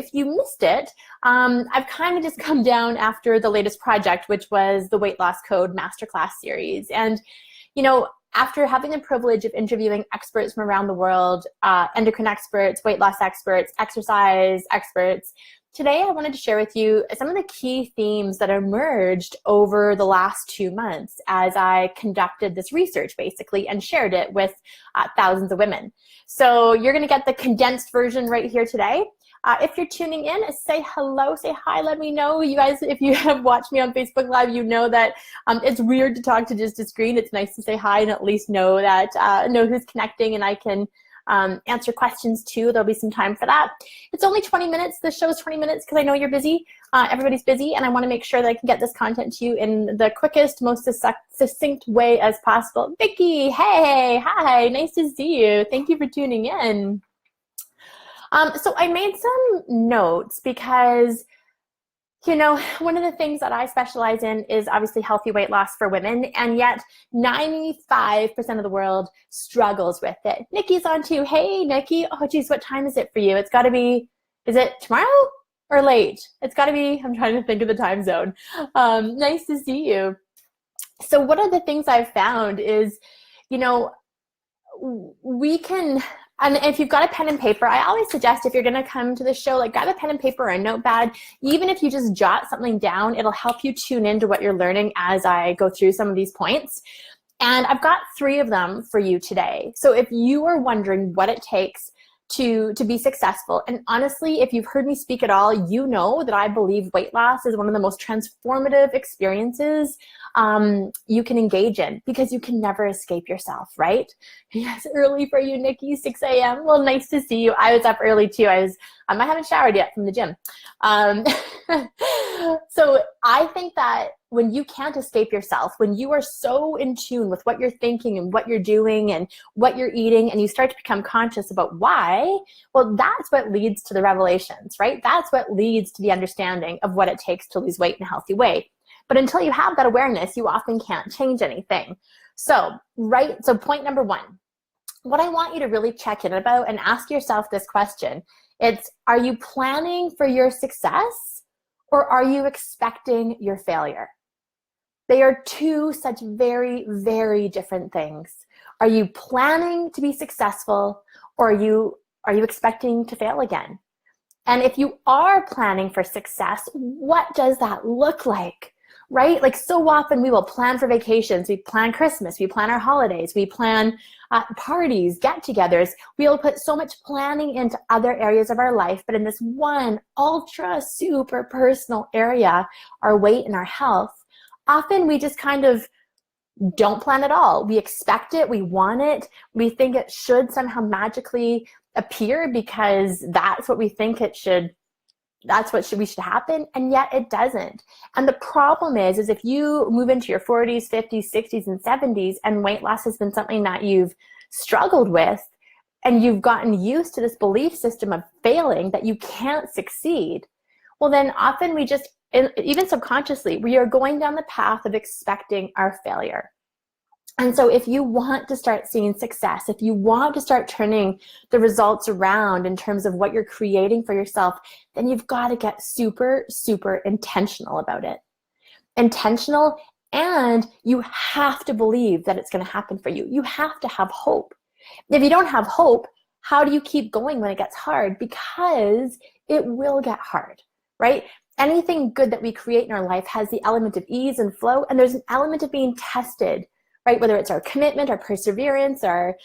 if you missed it, I've kind of just come down after the latest project, which was the Weight Loss Code Masterclass series. And, after having the privilege of interviewing experts from around the world, endocrine experts, weight loss experts, exercise experts, today I wanted to share with you some of the key themes that emerged over the last 2 months as I conducted this research basically and shared it with thousands of women. So you're going to get the condensed version right here today. If you're tuning in, say hello, say hi, let me know. You guys, if you have watched me on Facebook Live, you know that it's weird to talk to just a screen. It's nice to say hi and at least know that, know who's connecting, and I can answer questions too. There'll be some time for that. It's only 20 minutes. The show is 20 minutes because I know you're busy. Everybody's busy, and I want to make sure that I can get this content to you in the quickest, most succinct way as possible. Vicki, hey, hi, nice to see you. Thank you for tuning in. So I made some notes because, one of the things that I specialize in is obviously healthy weight loss for women, and yet 95% of the world struggles with it. Nikki's on too. Hey, Nikki. Oh, geez, what time is it for you? It's got to be, is it tomorrow or late? It's got to be, I'm trying to think of the time zone. Nice to see you. So one of the things I've found is, we can, and if you've got a pen and paper, I always suggest if you're going to come to the show, like grab a pen and paper or a notepad. Even if you just jot something down, it'll help you tune into what you're learning as I go through some of these points. And I've got 3 of them for you today. So if you are wondering what it takes to be successful, and honestly, if you've heard me speak at all, you know that I believe weight loss is one of the most transformative experiences you can engage in, because you can never escape yourself, right? Yes, early for you, Nikki, 6 a.m. Well, nice to see you. I was up early too. I haven't showered yet from the gym. So I think that when you can't escape yourself, when you are so in tune with what you're thinking and what you're doing and what you're eating, and you start to become conscious about why, well, that's what leads to the revelations, right? That's what leads to the understanding of what it takes to lose weight in a healthy way. But until you have that awareness, you often can't change anything. So point number 1, what I want you to really check in about and ask yourself this question. It's, are you planning for your success or are you expecting your failure? They are 2 such very, very different things. Are you planning to be successful, or are you expecting to fail again? And if you are planning for success, what does that look like? Right? Like so often we will plan for vacations, we plan Christmas, we plan our holidays, we plan parties, get-togethers. We'll put so much planning into other areas of our life, but in this one ultra super personal area, our weight and our health, often we just kind of don't plan at all. We expect it, we want it, we think it should somehow magically appear because that's what we think it should. That's what we should happen, and yet it doesn't. And the problem is if you move into your 40s, 50s, 60s, and 70s, and weight loss has been something that you've struggled with, and you've gotten used to this belief system of failing, that you can't succeed, well, then often we just, even subconsciously, we are going down the path of expecting our failure. And so if you want to start seeing success, if you want to start turning the results around in terms of what you're creating for yourself, then you've got to get super, super intentional about it. Intentional, and you have to believe that it's going to happen for you. You have to have hope. If you don't have hope, how do you keep going when it gets hard? Because it will get hard, right? Anything good that we create in our life has the element of ease and flow, and there's an element of being tested, right? Whether it's our commitment, our perseverance, our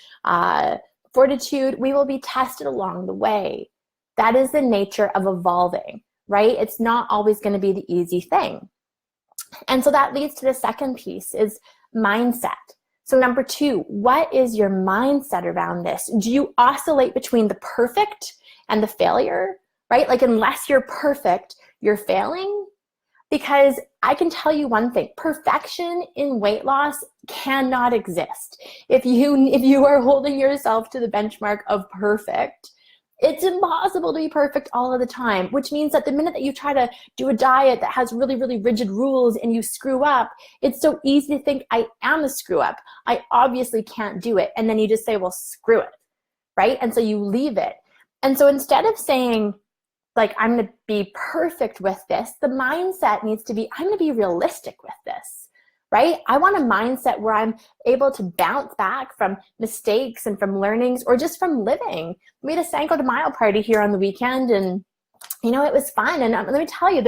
fortitude, we will be tested along the way. That is the nature of evolving, right? It's not always going to be the easy thing. And so that leads to the second piece, is mindset. So number 2, what is your mindset around this? Do you oscillate between the perfect and the failure, right? Like unless you're perfect, you're failing? Because I can tell you one thing, perfection in weight loss cannot exist. If you are holding yourself to the benchmark of perfect, it's impossible to be perfect all of the time, which means that the minute that you try to do a diet that has really, really rigid rules and you screw up, it's so easy to think, I am a screw up. I obviously can't do it. And then you just say, well, screw it, right? And so you leave it. And so instead of saying, like, I'm going to be perfect with this. The mindset needs to be, I'm going to be realistic with this, right? I want a mindset where I'm able to bounce back from mistakes and from learnings or just from living. We had a Cinco de Mayo party here on the weekend, and, you know, it was fun. And let me tell you,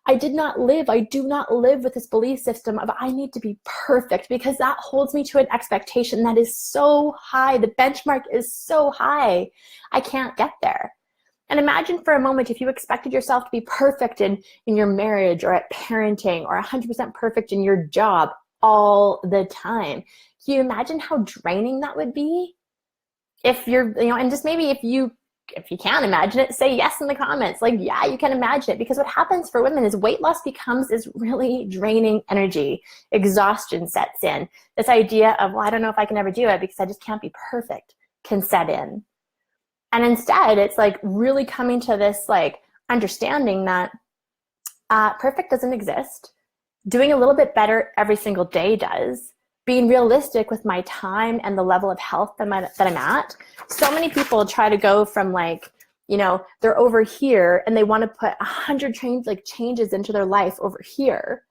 I do not live with this belief system of I need to be perfect, because that holds me to an expectation that is so high. The benchmark is so high. I can't get there. And imagine for a moment if you expected yourself to be perfect in your marriage or at parenting, or 100% perfect in your job all the time. Can you imagine how draining that would be? If you're, you know, and just maybe if you can't imagine it, say yes in the comments. Like, yeah, you can imagine it. Because what happens for women is weight loss becomes this really draining energy. Exhaustion sets in. This idea of, well, I don't know if I can ever do it because I just can't be perfect can set in. And instead, it's like really coming to this like understanding that perfect doesn't exist. Doing a little bit better every single day does. Being realistic with my time and the level of health that I'm at. So many people try to go from like, you know, they're over here and they want to put 100 changes into their life over here,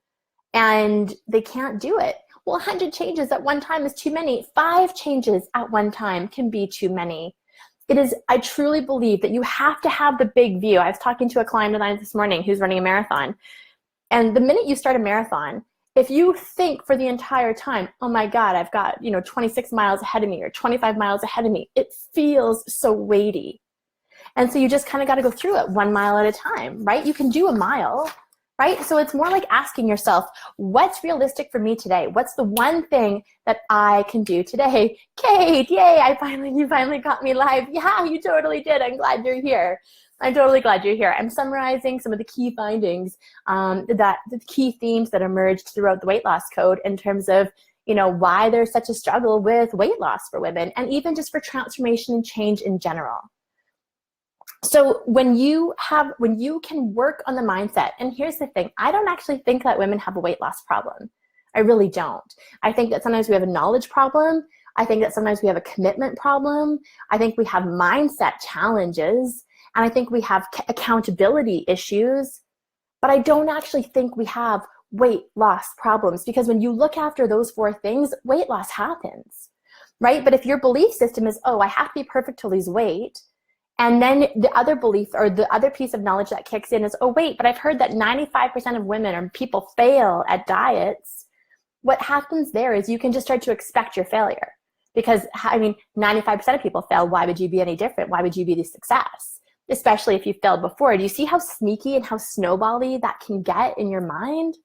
and they can't do it. Well, 100 changes at one time is too many. 5 changes at one time can be too many. I truly believe that you have to have the big view. I was talking to a client of mine this morning who's running a marathon. And the minute you start a marathon, if you think for the entire time, oh my God, I've got, 26 miles ahead of me or 25 miles ahead of me, it feels so weighty. And so you just kind of got to go through it 1 mile at a time, right? You can do a mile, right? So it's more like asking yourself, what's realistic for me today? What's the one thing that I can do today? Kate, yay, you finally got me live. Yeah, you totally did. I'm glad you're here. I'm totally glad you're here. I'm summarizing some of the key findings, the key themes that emerged throughout the weight loss code in terms of, why there's such a struggle with weight loss for women, and even just for transformation and change in general. So when you can work on the mindset, and here's the thing, I don't actually think that women have a weight loss problem. I really don't. I think that sometimes we have a knowledge problem. I think that sometimes we have a commitment problem. I think we have mindset challenges, and I think we have accountability issues, but I don't actually think we have weight loss problems, because when you look after those 4 things, weight loss happens, right? But if your belief system is, oh, I have to be perfect to lose weight, and then the other belief or the other piece of knowledge that kicks in is, oh, wait, but I've heard that 95% of women or people fail at diets. What happens there is you can just start to expect your failure, because, 95% of people fail. Why would you be any different? Why would you be the success? Especially if you failed before. Do you see how sneaky and how snowbally that can get in your mind?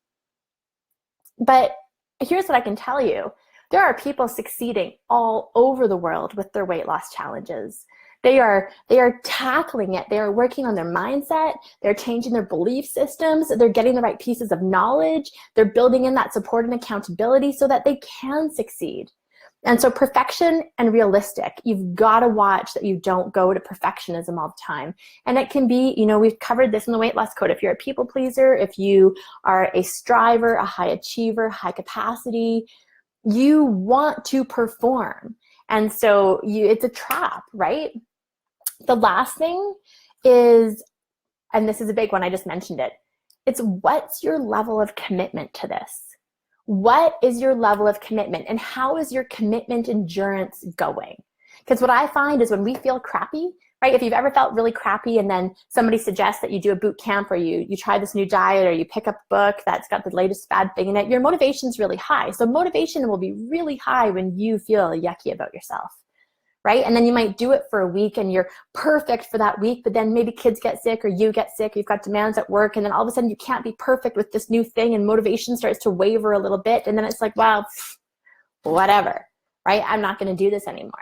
But here's what I can tell you. There are people succeeding all over the world with their weight loss challenges. They are tackling it. They are working on their mindset. They're changing their belief systems. They're getting the right pieces of knowledge. They're building in that support and accountability so that they can succeed. And so perfection and realistic, you've got to watch that you don't go to perfectionism all the time. And it can be, we've covered this in the weight loss code. If you're a people pleaser, if you are a striver, a high achiever, high capacity, you want to perform. And so it's a trap, right? The last thing is, and this is a big one, I just mentioned it, it's what's your level of commitment to this? What is your level of commitment, and how is your commitment endurance going? Because what I find is when we feel crappy, right? If you've ever felt really crappy and then somebody suggests that you do a boot camp, or you try this new diet, or you pick up a book that's got the latest bad thing in it, your motivation's really high. So motivation will be really high when you feel yucky about yourself, right? And then you might do it for a week and you're perfect for that week, but then maybe kids get sick or you get sick, you've got demands at work, and then all of a sudden you can't be perfect with this new thing, and motivation starts to waver a little bit, and then it's like, wow, whatever, right? I'm not going to do this anymore.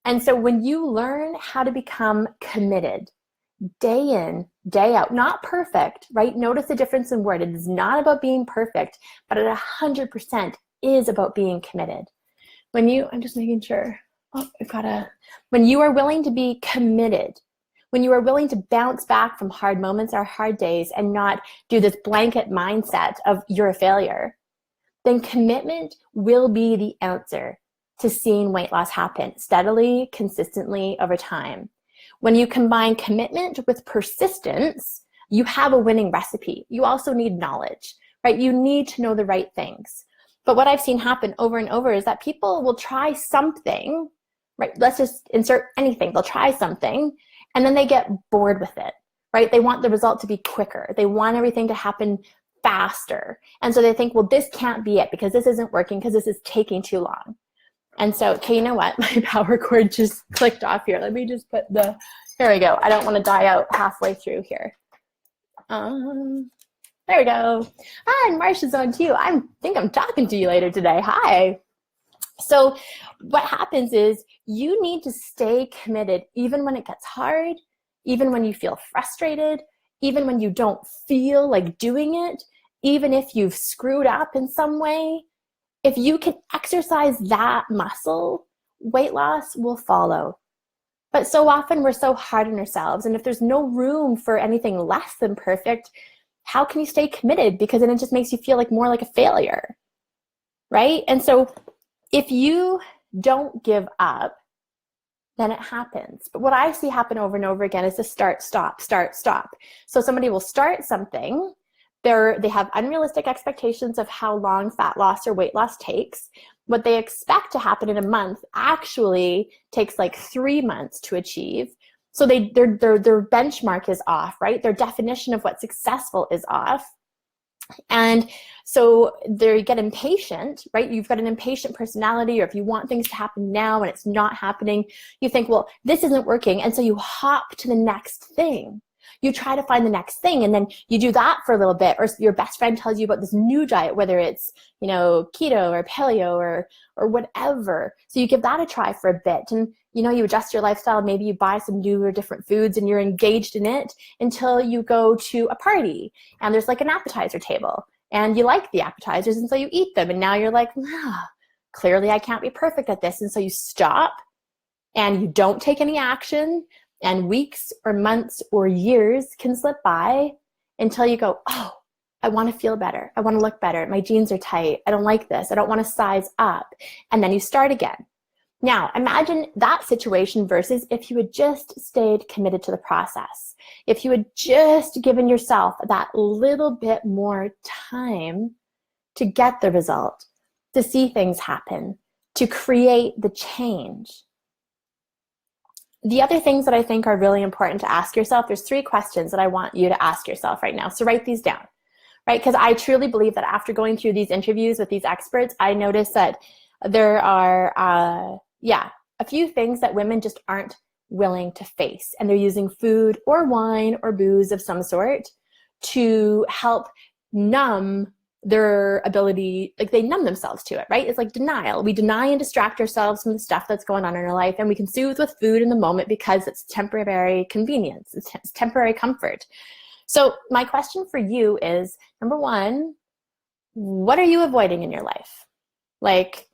And so when you learn how to become committed, day in, day out, not perfect, right? Notice the difference in word. It is not about being perfect, but at 100% is about being committed. I'm just making sure. When you are willing to be committed, when you are willing to bounce back from hard moments or hard days and not do this blanket mindset of you're a failure, then commitment will be the answer to seeing weight loss happen steadily, consistently over time. When you combine commitment with persistence, you have a winning recipe. You also need knowledge, right? You need to know the right things. But what I've seen happen over and over is that people will try something, right? Let's just insert anything. They'll try something and then they get bored with it, right? They want the result to be quicker. They want everything to happen faster. And so they think, well, this can't be it because this isn't working because this is taking too long. And so, okay, you know what? My power cord just clicked off here. Let me just put the, here we go. I don't want to die out halfway through here. There we go. Hi, Marsha's on too. I think I'm talking to you later today. Hi. So what happens is you need to stay committed even when it gets hard, even when you feel frustrated, even when you don't feel like doing it, even if you've screwed up in some way. If you can exercise that muscle, weight loss will follow. But so often we're so hard on ourselves. And if there's no room for anything less than perfect, how can you stay committed? Because then it just makes you feel like more like a failure, right? And so if you don't give up, then it happens. But what I see happen over and over again is to start, stop, start, stop. So somebody will start something. They have unrealistic expectations of how long fat loss or weight loss takes. What they expect to happen in a month actually takes like 3 months to achieve. So their benchmark is off, right? Their definition of what's successful is off. And so they get impatient, right? You've got an impatient personality, or if you want things to happen now and it's not happening, you think, well, this isn't working. And so you hop to the next thing. You try to find the next thing, and then you do that for a little bit, or your best friend tells you about this new diet, whether it's, keto or paleo or whatever. So you give that a try for a bit, and you adjust your lifestyle. Maybe you buy some new or different foods and you're engaged in it until you go to a party and there's like an appetizer table and you like the appetizers, and so you eat them, and now you're like, clearly I can't be perfect at this. And so you stop and you don't take any action. And weeks or months or years can slip by until you go, oh, I want to feel better. I want to look better. My jeans are tight. I don't like this. I don't want to size up. And then you start again. Now, imagine that situation versus if you had just stayed committed to the process. If you had just given yourself that little bit more time to get the result, to see things happen, to create the change. The other things that I think are really important to ask yourself, there's 3 questions that I want you to ask yourself right now. So write these down, right? Because I truly believe that after going through these interviews with these experts, I noticed that there are, a few things that women just aren't willing to face. And they're using food or wine or booze of some sort to help numb their ability, like they numb themselves to it, right? It's like denial. We deny and distract ourselves from the stuff that's going on in our life, and we can soothe with food in the moment because it's temporary convenience, it's temporary comfort. So my question for you is, number 1, what are you avoiding in your life? Like,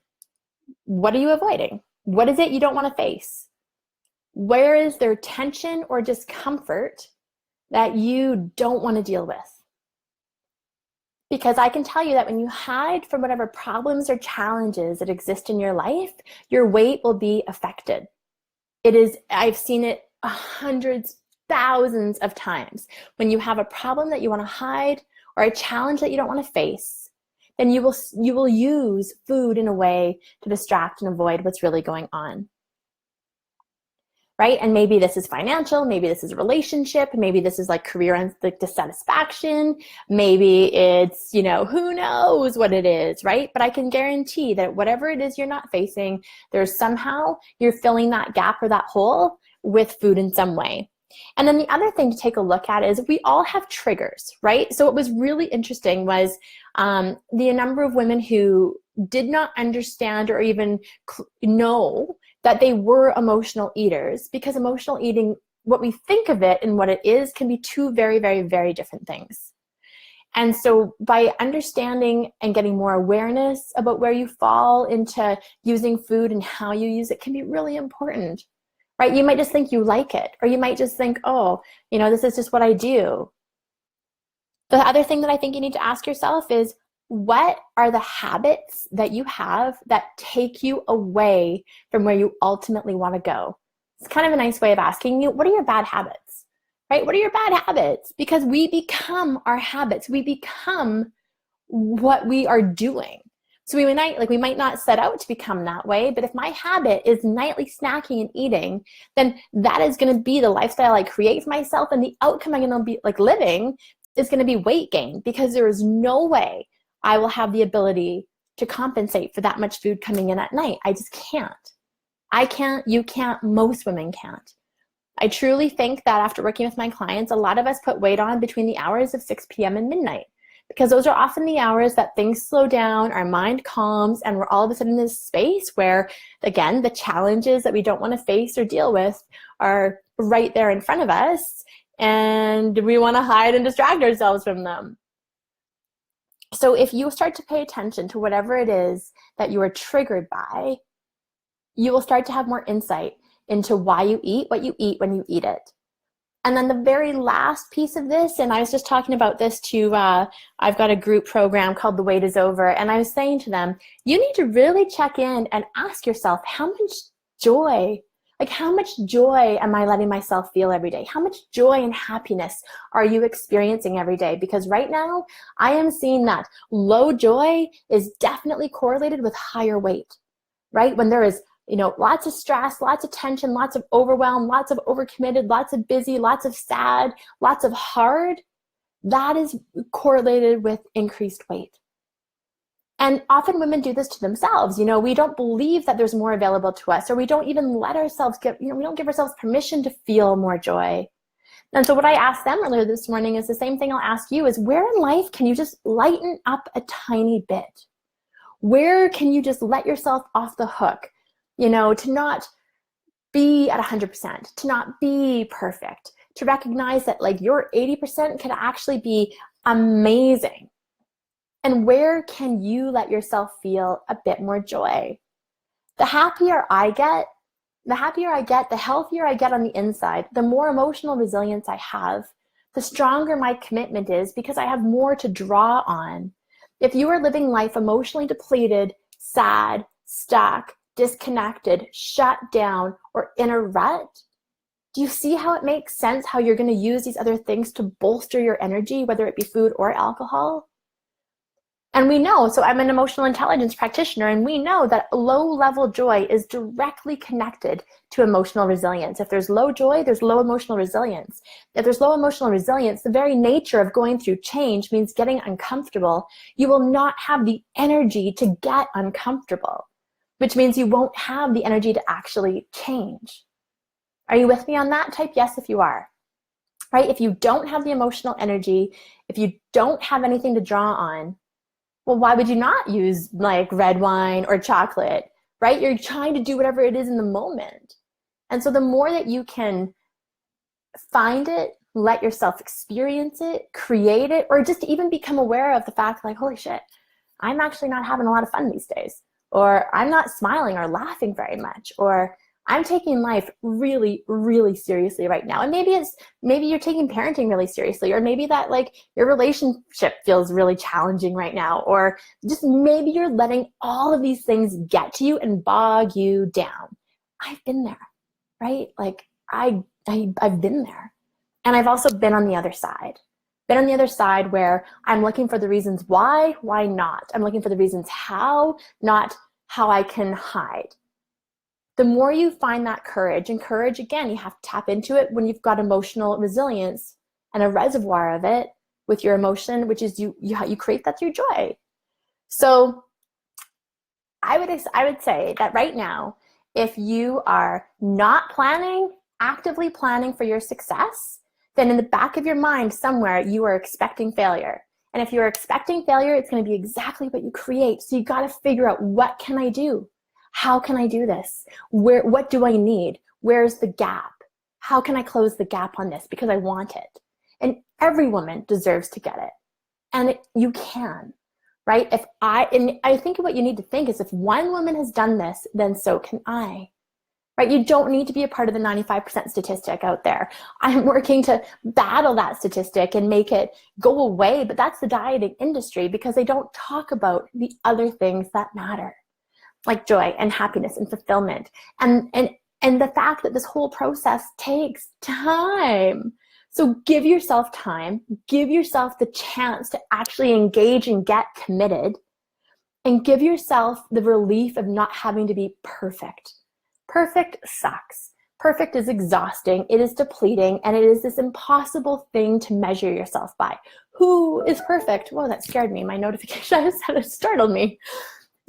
what are you avoiding? What is it you don't want to face? Where is there tension or discomfort that you don't want to deal with? Because I can tell you that when you hide from whatever problems or challenges that exist in your life, your weight will be affected. I've seen it hundreds, thousands of times. When you have a problem that you want to hide or a challenge that you don't want to face, then you will use food in a way to distract and avoid what's really going on. Right? And maybe this is financial, maybe this is a relationship, maybe this is like career and like dissatisfaction, maybe it's, who knows what it is, right? But I can guarantee that whatever it is you're not facing, you're filling that gap or that hole with food in some way. And then the other thing to take a look at is we all have triggers, right? So what was really interesting was the number of women who did not understand or even know that they were emotional eaters, because emotional eating, what we think of it and what it is, can be 2 very, very, very different things. And so by understanding and getting more awareness about where you fall into using food and how you use it can be really important, right? You might just think you like it, or you might just think, oh, this is just what I do. The other thing that I think you need to ask yourself is, what are the habits that you have that take you away from where you ultimately want to go? It's kind of a nice way of asking you, what are your bad habits? Right? What are your bad habits? Because we become our habits. We become what we are doing. So we might not set out to become that way, but if my habit is nightly snacking and eating, then that is going to be the lifestyle I create for myself, and the outcome I'm going to be like living is going to be weight gain, because there is no way I will have the ability to compensate for that much food coming in at night. I just can't. I can't, you can't, most women can't. I truly think that after working with my clients, a lot of us put weight on between the hours of 6 p.m. and midnight, because those are often the hours that things slow down, our mind calms, and we're all of a sudden in this space where, again, the challenges that we don't want to face or deal with are right there in front of us, and we want to hide and distract ourselves from them. So if you start to pay attention to whatever it is that you are triggered by, you will start to have more insight into why you eat what you eat when you eat it. And then the very last piece of this, and I was just talking about this to, I've got a group program called The Wait Is Over, and I was saying to them, you need to really check in and ask yourself, how much joy am I letting myself feel every day? How much joy and happiness are you experiencing every day? Because right now, I am seeing that low joy is definitely correlated with higher weight, right? When there is lots of stress, lots of tension, lots of overwhelm, lots of overcommitted, lots of busy, lots of sad, lots of hard, that is correlated with increased weight. And often women do this to themselves. We don't believe that there's more available to us, or we don't even let ourselves we don't give ourselves permission to feel more joy. And so what I asked them earlier this morning is the same thing I'll ask you, is where in life can you just lighten up a tiny bit? Where can you just let yourself off the hook? To not be at 100%, to not be perfect, to recognize that your 80% can actually be amazing. And where can you let yourself feel a bit more joy? The happier I get, the healthier I get on the inside, the more emotional resilience I have, the stronger my commitment is, because I have more to draw on. If you are living life emotionally depleted, sad, stuck, disconnected, shut down, or in a rut, do you see how it makes sense how you're going to use these other things to bolster your energy, whether it be food or alcohol? And we know, so I'm an emotional intelligence practitioner, and we know that low-level joy is directly connected to emotional resilience. If there's low joy, there's low emotional resilience. If there's low emotional resilience, the very nature of going through change means getting uncomfortable. You will not have the energy to get uncomfortable, which means you won't have the energy to actually change. Are you with me on that? Type yes if you are. Right? If you don't have the emotional energy, if you don't have anything to draw on, well, why would you not use red wine or chocolate, right? You're trying to do whatever it is in the moment. And so the more that you can find it, let yourself experience it, create it, or just even become aware of the fact holy shit, I'm actually not having a lot of fun these days. Or I'm not smiling or laughing very much, or I'm taking life really, really seriously right now. And maybe you're taking parenting really seriously, or maybe that your relationship feels really challenging right now, or just maybe you're letting all of these things get to you and bog you down. I've been there, right? I've been there. And I've also been on the other side. Been on the other side where I'm looking for the reasons why not? I'm looking for the reasons how, not how I can hide. The more you find that courage, and courage, again, you have to tap into it when you've got emotional resilience and a reservoir of it with your emotion, which is you create that through joy. So I would say that right now, if you are not actively planning for your success, then in the back of your mind somewhere, you are expecting failure. And if you're expecting failure, it's going to be exactly what you create. So you got to figure out, what can I do? How can I do this? What do I need? Where's the gap? How can I close the gap on this? Because I want it. And every woman deserves to get it. And you can, right? And I think what you need to think is, if one woman has done this, then so can I. Right? You don't need to be a part of the 95% statistic out there. I'm working to battle that statistic and make it go away, but that's the dieting industry, because they don't talk about the other things that matter, like joy and happiness and fulfillment. And And the fact that this whole process takes time. So give yourself time, give yourself the chance to actually engage and get committed, and give yourself the relief of not having to be perfect. Perfect sucks. Perfect is exhausting, it is depleting, and it is this impossible thing to measure yourself by. Who is perfect? Whoa, that scared me. My notification startled me.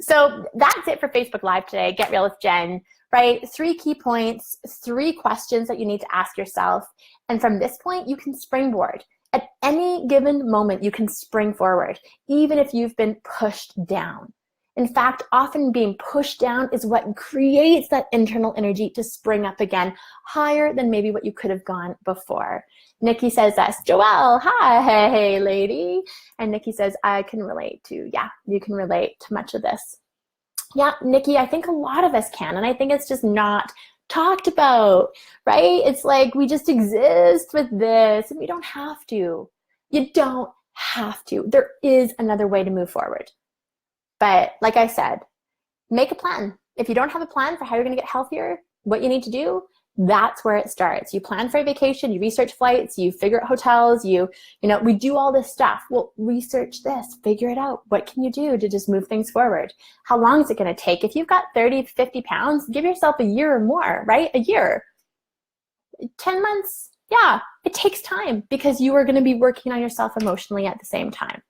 So that's it for Facebook Live today. Get Real with Jen, right? 3 key points, 3 questions that you need to ask yourself. And from this point, you can springboard. At any given moment, you can spring forward, even if you've been pushed down. In fact, often being pushed down is what creates that internal energy to spring up again, higher than maybe what you could have gone before. Nikki says this, Joelle, hi, hey, lady. And Nikki says, I can relate to, yeah, you can relate to much of this. Yeah, Nikki, I think a lot of us can, and I think it's just not talked about, right? It's like we just exist with this, and we don't have to. You don't have to. There is another way to move forward. But like I said, make a plan. If you don't have a plan for how you're going to get healthier, what you need to do, that's where it starts. You plan for a vacation, you research flights, you figure out hotels, we do all this stuff. Well, research this, figure it out. What can you do to just move things forward? How long is it going to take? If you've got 30 to 50 pounds, give yourself a year or more, right? A year. 10 months, yeah, it takes time because you are going to be working on yourself emotionally at the same time.